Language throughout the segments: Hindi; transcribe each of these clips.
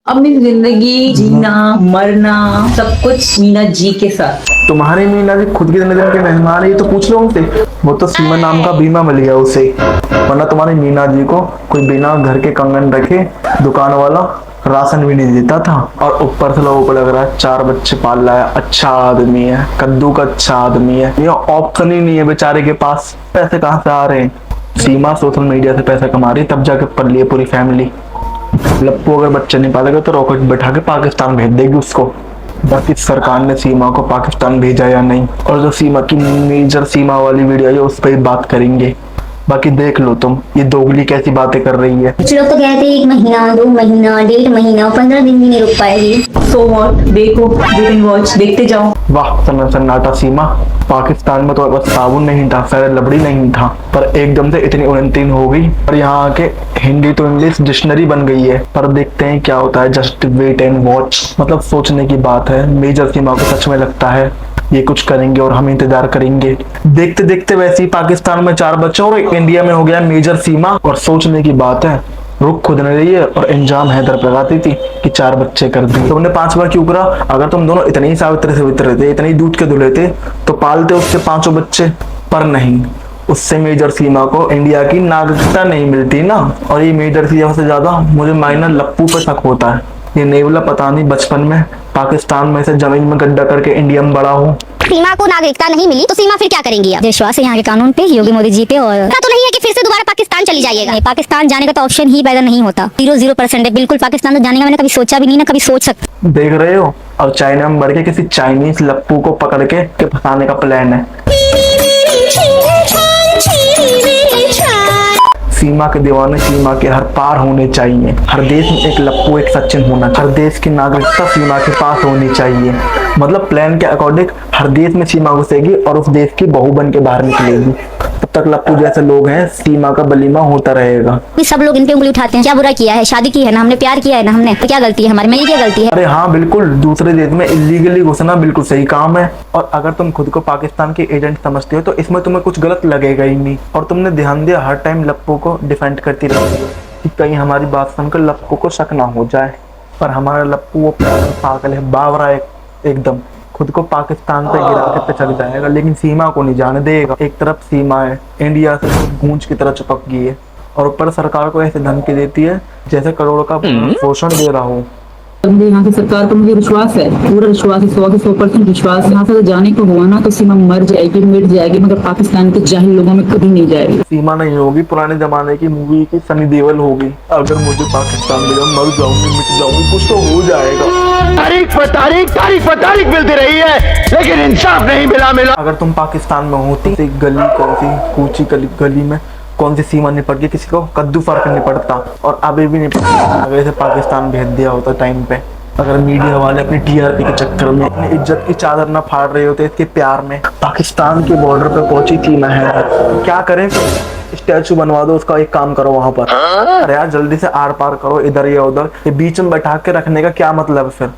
अपनी जिंदगी जीना मरना सब कुछ मीना जी के साथ। तुम्हारी मीना जी खुद के जन्मदिन के मेहमान है, ये तो पूछ लो उनसे। वो तो सीमा नाम का बीमा मिल गया उसे, वरना तुम्हारी मीना जी को कोई बिना घर के कंगन रखे दुकान वाला राशन भी नहीं देता था। और ऊपर से लोगों को लग रहा है 4 बच्चे पाल रहा है, अच्छा आदमी है, कद्दू का अच्छा आदमी है। ये ऑप्शन ही नहीं है बेचारे के पास। पैसे कहाँ से आ रहे हैं? सीमा सोशल मीडिया से पैसा कमा रही है, तब जाके पल लिए पूरी फैमिली। लप्पू अगर बच्चा नहीं पालेगा तो रॉकेट बैठा के पाकिस्तान भेज देगी उसको। बाकी सरकार ने सीमा को पाकिस्तान भेजा या नहीं, और जो सीमा की मेजर सीमा वाली वीडियो है उस पर ही बात करेंगे। बाकी देख लो तुम, ये दोगली कैसी बातें कर रही है। कुछ लोग तो कहते हैं 1 महीना 2 महीना 1.5 महीना 15 दिन भी नहीं रुक पाएगी। सो व्हाट, देखो वेट एंड वॉच, देखते जाओ। वाह सन्नाटा सीमा, पाकिस्तान में तो बस साबुन नहीं था, शायद लबड़ी नहीं था, पर एकदम से इतनी उन्नति हो गई और यहाँ आके हिंदी तो इंग्लिश डिक्शनरी बन गई है। पर देखते हैं क्या होता है, जस्ट वेट एंड वॉच। मतलब सोचने की बात है, मेजर सीमा को सच में लगता है ये कुछ करेंगे और हम इंतजार करेंगे। देखते देखते वैसे ही पाकिस्तान में 4 बच्चे और इंडिया में हो गया मेजर सीमा। और सोचने की बात है, रुख खुद ने रही है और इंजाम हैदर पे लगाती थी कि 4 बच्चे कर दिए। तुमने 5 बार क्यों करा? अगर तुम दोनों इतने ही सावित्री से वित्र थे, इतने ही दूध के धुले थे, तो पालते उससे 5 बच्चे। पर नहीं, उससे मेजर सीमा को इंडिया की नागरिकता नहीं मिलती ना। और ये मेजर सीमा से ज्यादा मुझे माइनर लप्पू पे शक होता है। ये नेवला पता नहीं बचपन में पाकिस्तान में से जमीन में गड्ढा करके इंडिया में बड़ा हो। सीमा को नागरिकता नहीं मिली तो सीमा फिर क्या करेंगी? अब विश्वास है यहाँ के कानून पे, योगी मोदी जी पे। और ऐसा तो नहीं है कि फिर से दोबारा पाकिस्तान चली जाइएगा? नहीं, पाकिस्तान जाने का तो ऑप्शन ही पैदा नहीं होता। 0% है बिल्कुल पाकिस्तान तो जाने का। मैंने कभी सोचा भी नहीं, ना कभी सोच सकता। देख रहे हो, अब चाइना में बढ़ के किसी चाइनीज लप्पू को पकड़ के फंसाने का प्लान है। सीमा के दीवाने सीमा के हर पार होने चाहिए। हर देश में एक लप्पू एक सचिन होना। हर देश की नागरिकता सीमा के पास होनी चाहिए। मतलब प्लान के अकॉर्डिंग हर देश में सीमा घुसेगी और उस देश की बहू बन के बाहर निकलेगी। तब तक लप्पू जैसे लोग हैं, सीमा का बलीमा होता रहेगा। सब लोग इन पे उंगली उठाते हैं। क्या बुरा किया है? शादी की है ना हमने, प्यार किया है ना हमने, तो क्या गलती है हमारी? मेरी क्या गलती है? अरे हाँ बिल्कुल, दूसरे देश में इलीगली घुसना बिल्कुल सही काम है। और अगर तुम खुद को पाकिस्तान के एजेंट समझते हो तो इसमें तुम्हें कुछ गलत लगेगा ही नहीं। और तुमने ध्यान दिया, हर टाइम लप्पू को डिफेंड करती रहती है कि कहीं हमारी बात सुनकर लप्पू को शक ना हो जाए। पर हमारा लप्पू वो पागल है, बावरा है एकदम। खुद को पाकिस्तान पे गिरा के पिछड़ जाएगा, लेकिन सीमा को नहीं जाने देगा। एक तरफ सीमा है, इंडिया से गूंज की तरह चिपक गई है, और ऊपर सरकार को ऐसे धमकी देती है जैसे करोड़ों का पोषण दे रहा हो। मुझे यहाँ की सरकार पर मुझे विश्वास है, पूरा विश्वास है, 100% विश्वास है। यहाँ से जाने को हुआ ना तो सीमा मर जाएगी, मिट जाएगी, मगर पाकिस्तान के जाहिल लोगों में कभी नहीं जाएगी। सीमा नहीं होगी, पुराने जमाने की मूवी की सनी देओल होगी। अगर मुझे पाकिस्तान मिला, मर जाऊंगी, मिट जाऊंगी, कुछ तो हो जाएगा। तारीख मिलती रही है, लेकिन इंसाफ नहीं मिला। अगर तुम पाकिस्तान में होती, गली कौन सी कूची गली में कौन सी सीमा निपट के किसी को कद्दू फर्क नहीं पड़ता, और अभी भी नहीं पड़ता। अगर इसे पाकिस्तान भेज दिया होता टाइम पे, अगर मीडिया वाले अपनी टीआरपी के चक्कर में अपनी इज्जत की चादर ना फाड़ रहे होते इसके प्यार में। पाकिस्तान के बॉर्डर पे पहुंची सीमा है, क्या करें? स्टैचू बनवा दो उसका, एक काम करो वहां पर। अरे यार जल्दी से आर पार करो, इधर या उधर। ये बीच में बैठा के रखने का क्या मतलब है फिर?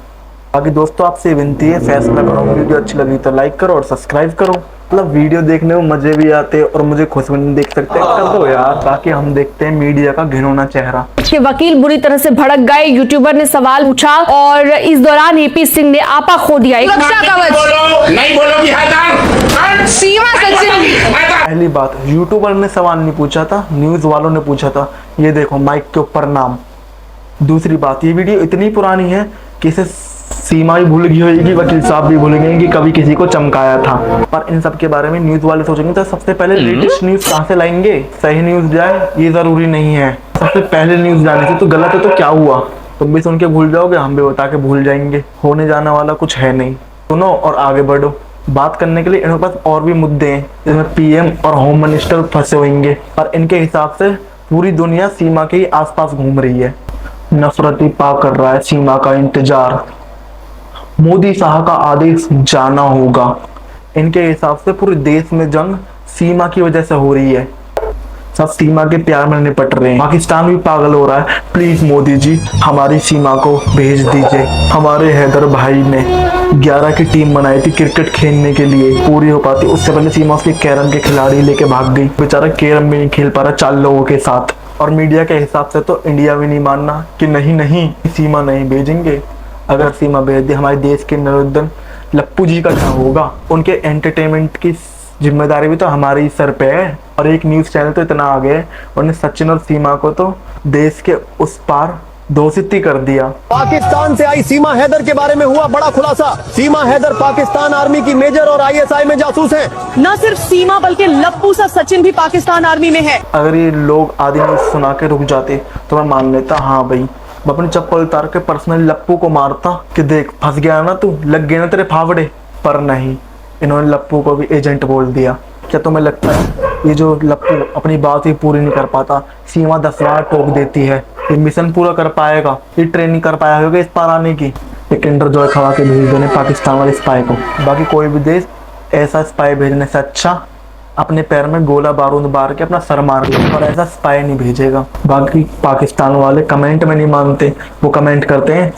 बाकी दोस्तों आपसे विनती है, फैसला करो। वीडियो अच्छी लगी तो लाइक करो और सब्सक्राइब करो। मतलब वीडियो देखने में मजे भी आते और मुझे खुश भी नहीं देख सकते, कर दो यार, ताकि हम देखते हैं मीडिया का घिनौना चेहरा। के वकील बुरी तरह से भड़क गए। यूट्यूबर ने सवाल पूछा और इस दौरान एपी सिंह ने आपा खो दिया। एक रक्षा कवच नहीं बोलोगी सीमा सचिन। पहली बात, यूट्यूबर ने सवाल नहीं पूछा था, न्यूज वालों ने पूछा था। ये देखो माइक के ऊपर नाम। दूसरी बात, ये वीडियो इतनी पुरानी है कि इसे सीमा ही भूल गई होगी, वकील साहब भी भूल गए कि कभी किसी को चमकाया था। पर इन सब के बारे में न्यूज वाले सोचेंगे तो सबसे पहले लेटेस्ट न्यूज कहाँ से लाएंगे? सही न्यूज जाए ये जरूरी नहीं है, सबसे पहले न्यूज जाने से तो गलत है तो क्या हुआ? तुम भी सुन के भूल जाओगे, हम भी बता के भूल जाएंगे। होने जाने वाला कुछ है नहीं, सुनो और आगे बढ़ो। बात करने के लिए इनके पास और भी मुद्दे हैं, जिसमें पीएम और होम मिनिस्टर फंसे होंगे, पर इनके हिसाब से पूरी दुनिया सीमा के ही आसपास घूम रही है। नफरती पा कर रहा है सीमा का इंतजार। मोदी साहब का आदेश जाना होगा। इनके हिसाब से पूरे देश में जंग सीमा की वजह से हो रही है। सब सीमा के प्यार में निपट रहे हैं। पाकिस्तान भी पागल हो रहा है। प्लीज मोदी जी हमारी सीमा को भेज दीजिए। हमारे हैदर भाई ने 11 की टीम बनाई थी क्रिकेट खेलने के लिए, पूरी हो पाती उससे पहले सीमा उसके कैरम के खिलाड़ी लेके भाग गई। बेचारा कैरम भी नहीं खेल पा रहा 4 लोगों के साथ। और मीडिया के हिसाब से तो इंडिया भी नहीं मानना कि नहीं सीमा नहीं भेजेंगे। अगर सीमा भेज दी हमारे देश के नरोत्तम लप्पू जी का क्या होगा? उनके एंटरटेनमेंट की जिम्मेदारी भी तो हमारे ही सर पे है। और एक न्यूज़ चैनल तो इतना आगे है, उन्होंने सचिन और सीमा को तो देश के उस पार दोषित ही कर दिया। पाकिस्तान से आई सीमा हैदर के बारे में हुआ बड़ा खुलासा। सीमा हैदर पाकिस्तान आर्मी की मेजर और ISI में जासूस हैं। न सिर्फ सीमा बल्कि लप्पू सा सचिन भी पाकिस्तान आर्मी में है। अगर ये लोग आदि न्यूज़ सुना के रुक जाते तो मैं मान लेता, हाँ भाई मैं अपनी चप्पल उतार के पर्सनली लप्पू को मारता कि देख फंस गया ना तू, लग गए ना तेरे फावड़े। पर नहीं, इन्होंने लप्पू को भी एजेंट बोल दिया। क्या तुम्हें लगता है ये जो लप्पू अपनी बात ही पूरी नहीं कर पाता, सीमा 10 बार टोक देती है, ये मिशन पूरा कर पाएगा? ये ट्रेनिंग कर पाया होगा इस पार आने की? एक किंडर जॉय खवा के भेज देने पाकिस्तान वाले स्पाई को। बाकी कोई भी देश ऐसा स्पाई भेजने से अच्छा अपने पैर में गोला बारूद मार के अपना सर मार ले, और ऐसा स्पाई नहीं भेजेगा। बाकी पाकिस्तान वाले कमेंट में नहीं मानते, वो कमेंट करते हैं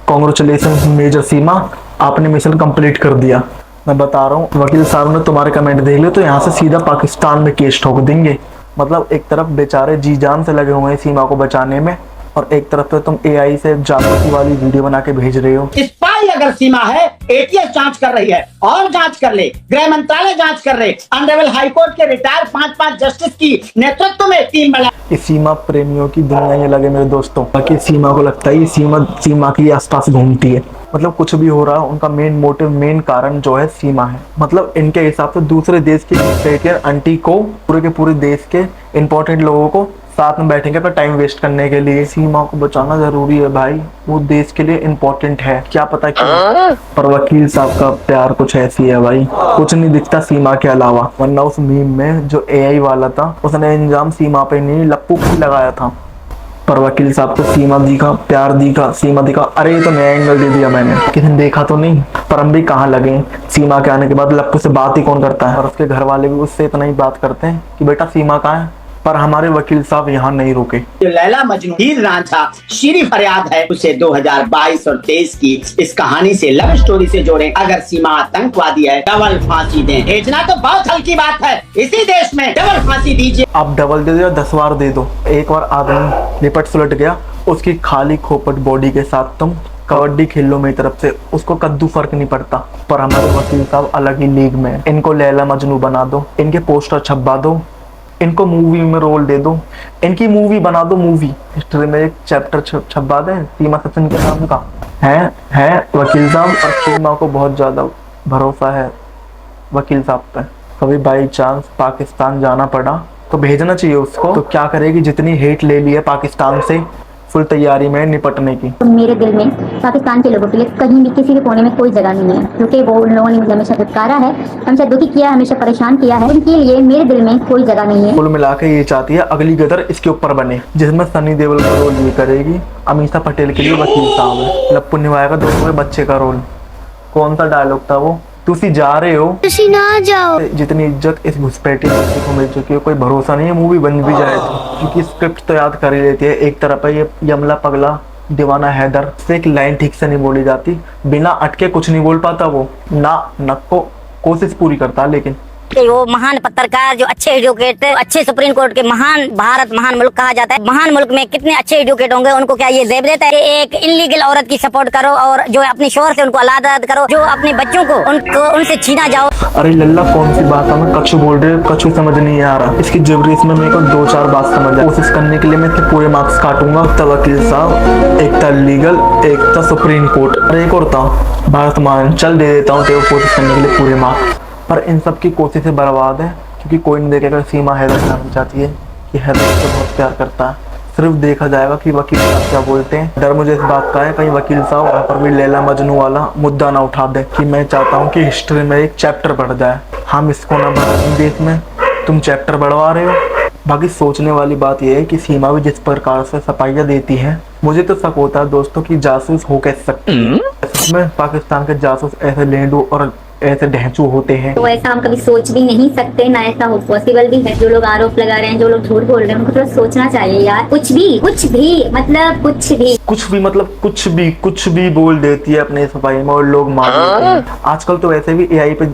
कांग्रेचुलेशन मेजर सीमा, आपने मिशन कंप्लीट कर दिया। मैं बता रहा हूँ, वकील साहब ने तुम्हारे कमेंट देख लिया तो यहाँ से सीधा पाकिस्तान में केस ठोक देंगे। मतलब एक तरफ बेचारे जी जान से लगे हुए हैं सीमा को बचाने में, और एक तरफ तो तुम AI से जासूसी वाली वीडियो बना के भेज रहे हो। स्पाई अगर सीमा है, ATS जांच कर रही है और जांच कर ले, गृह मंत्रालय जांच कर रहे, ऑनरेबल हाईकोर्ट के रिटायर्ड 5 जस्टिस की नेतृत्व में 3 बड़ा। इस सीमा प्रेमियों की दुनिया ये लगे मेरे दोस्तों। बाकी सीमा को लगता है सीमा के आसपास घूमती है। मतलब कुछ भी हो रहा है, उनका मेन मोटिव, मेन कारण जो है सीमा है। मतलब इनके हिसाब से दूसरे देश की डिक्टेटर आंटी को पूरे के पूरे देश के इंपॉर्टेंट लोगों को साथ में बैठेंगे अपना टाइम वेस्ट करने के लिए। सीमा को बचाना जरूरी है भाई, वो देश के लिए इम्पोर्टेंट है। क्या पता क्यों, पर वकील साहब का प्यार कुछ ऐसी है भाई, कुछ नहीं दिखता सीमा के अलावा। वरना उस मीम में जो AI वाला था उसने इंजाम सीमा पे नहीं लप्पू पे लगाया था, पर वकील साहब तो सीमा दिखा, प्यार दिखा, सीमा दिखा। अरे ये तो नया एंगल दे दिया मैंने, किसी ने देखा तो नहीं। पर हम भी कहाँ लगे, सीमा के आने के बाद लप्पू से बात ही कौन करता है? और उसके घर वाले भी उससे इतना ही बात करते हैं कि बेटा सीमा कहाँ है। पर हमारे वकील साहब यहाँ नहीं रुके। जो लैला मजनू हीर रांझा शीरी फरियाद है, उसे 2022 और 23 की इस कहानी से, लव स्टोरी से जोड़ें। अगर सीमा आतंकवादी है, डबल फांसी दें। भेजना तो बहुत हल्की बात है, इसी देश में डबल फांसी दीजिए। आप डबल दे दो या 10 बार दे दो, एक बार आदमी लिपट सुलट गया, उसकी खाली खोपट बॉडी के साथ तुम कबड्डी खेल लो मेरी तरफ से, उसको कद्दू फर्क नहीं पड़ता। पर हमारे वकील साहब अलग ही लीग में। इनको लैला मजनू बना दो, इनके पोस्टर छपवा दो, इनको मूवी में रोल दे दो, इनकी मूवी बना दो। मूवी हिस्ट्री में एक चैप्टर छपवा दें सीमा सचिन के नाम का। है वकील साहब, और सीमा को बहुत ज्यादा भरोसा है वकील साहब पे। कभी बाई चांस पाकिस्तान जाना पड़ा तो भेजना चाहिए उसको। तो क्या करेगी, जितनी हेट ले ली है पाकिस्तान से, फुल तैयारी में निपटने की। तो मेरे दिल में पाकिस्तान के लोगों के लिए कहीं भी किसी भी कोने में कोई जगह नहीं है, क्योंकि वो उन लोगों ने मुझे हमेशा धुतकारा है, हमेशा दुखी किया, हमेशा परेशान किया है। उनके लिए मेरे दिल में कोई जगह नहीं है। कुल मिला के ये चाहती है अगली गदर इसके ऊपर बने, जिसमें सनी देओल का रोल ये करेगी। अमीषा पटेल के लिए वकील साहब है, लप्पू निभाएगा दोनों के बच्चे का रोल। कौन सा डायलॉग था वो, तुसी जा रहे हो तुसी ना जाओ। जितनी इज्जत इस घुसपैठी लड़की को मिल चुकी है, कोई भरोसा नहीं है मूवी बन भी जाए तो, क्योंकि स्क्रिप्ट तो याद कर ही लेती है। एक तरफ है ये यमला पगला दीवाना हैदर, से एक लाइन ठीक से नहीं बोली जाती, बिना अटके कुछ नहीं बोल पाता वो, ना नक को कोशिश पूरी करता। लेकिन वो महान पत्रकार जो अच्छे एडवोकेट, अच्छे सुप्रीम कोर्ट के महान, भारत महान मुल्क कहा जाता है, महान मुल्क में कितने अच्छे एडवोकेट होंगे, उनको क्या ये जेब देता है कि एक इनलीगल औरत की सपोर्ट करो और जो अपने शोहर से उनको अलग करो, जो अपने बच्चों को उनसे छीना जाओ। अरे लल्ला कौन सी बात है, कछु बोल रहे, कछु समझ नहीं आ रहा। इसकी जबरी इसमें मेरे को 2-4 बात समझ आ, कोशिश करने के लिए मैं इसके पूरे मार्क्स काटूंगा। तो वकील साहब, एक था लीगल, एक था सुप्रीम कोर्ट, और एक और था भारत महान। चल दे देता हूँ तेरे कोशिश करने के लिए पूरे मार्क्स। पर इन सब की कोशिश बर्बाद है, क्योंकि कोई नहीं देखेगा सीमा हैदर जानना चाहती है कि हैदर से बहुत प्यार करता है। सिर्फ देखा जाएगा कि वकील साहब क्या बोलते हैं। डर मुझे इस बात का है कहीं वकील साहब वहाँ पर भी लैला मजनू वाला मुद्दा ना उठा दे, कि मैं चाहता हूँ कि हिस्ट्री में एक चैप्टर बढ़ जाए। हम इसको ना बढ़ा देश में, तुम चैप्टर बढ़वा रहे हो। बाकी सोचने वाली बात यह है कि सीमा भी जिस प्रकार से सफाइयाँ देती है, मुझे तो शक होता है दोस्तों कि जासूस हो कैसे सकते हैं। पाकिस्तान के जासूस ऐसे लेंडू और ऐसे ढहचू होते हैं, तो ऐसा हम कभी सोच भी नहीं सकते, ना ऐसा हो पॉसिबल भी है। जो लोग आरोप लगा रहे हैं, जो लोग झूठ बोल रहे हैं, उनको थोड़ा सोचना चाहिए यार। कुछ भी मतलब कुछ भी बोल देती है अपने सफाई में और लोग मान लेते हैं। आजकल तो वैसे भी AI पे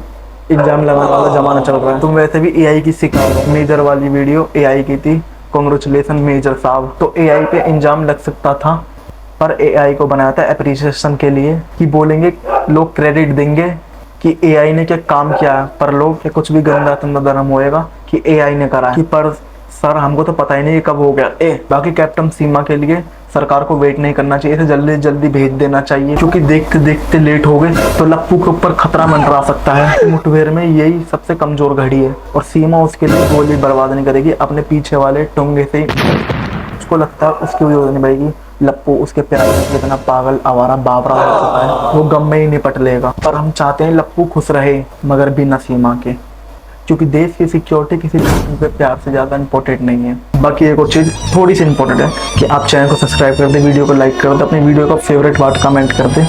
इल्जाम लगाने वाला जमाना चल रहा है। तुम वैसे भी AI की शिकार हो। मेजर वाली वीडियो AI की थी, कॉन्ग्रेचुलेसन मेजर साहब। तो एआई पे इंजाम लग सकता था, पर एआई को बनाया था एप्रिसिएशन के लिए, कि बोलेंगे लोग क्रेडिट देंगे कि एआई ने क्या काम किया है, पर लोग कुछ भी गंदा तंदा धर्म होएगा कि एआई ने करा है, कि पर सर हमको तो पता ही नहीं कब हो गया। बाकी कैप्टन सीमा के लिए सरकार को वेट नहीं करना चाहिए, इसे जल्दी जल्दी भेज देना चाहिए, क्योंकि देखते देखते लेट हो गए तो लप्पू के ऊपर खतरा मंडरा सकता है। मुठभेड़ में यही सबसे कमजोर घड़ी है और सीमा उसके लिए गोली बर्बाद नहीं करेगी, अपने पीछे वाले टोंगे से उसको लगता है उसकी भी जरूरत नहीं पड़ेगी। लप्पू उसके प्यार में इतना पागल आवारा बाबरा हो चुका है, वो गम में ही निपट लेगा। पर हम चाहते हैं लप्पू खुश रहे, मगर बिना सीमा के, क्योंकि देश की सिक्योरिटी किसी के प्यार से ज़्यादा इंपॉर्टेंट नहीं है। बाकी एक और चीज़ थोड़ी सी इंपॉर्टेंट है कि आप चैनल को सब्सक्राइब कर दें, वीडियो को लाइक कर दें, अपनी वीडियो का फेवरेट पार्ट कमेंट कर दें।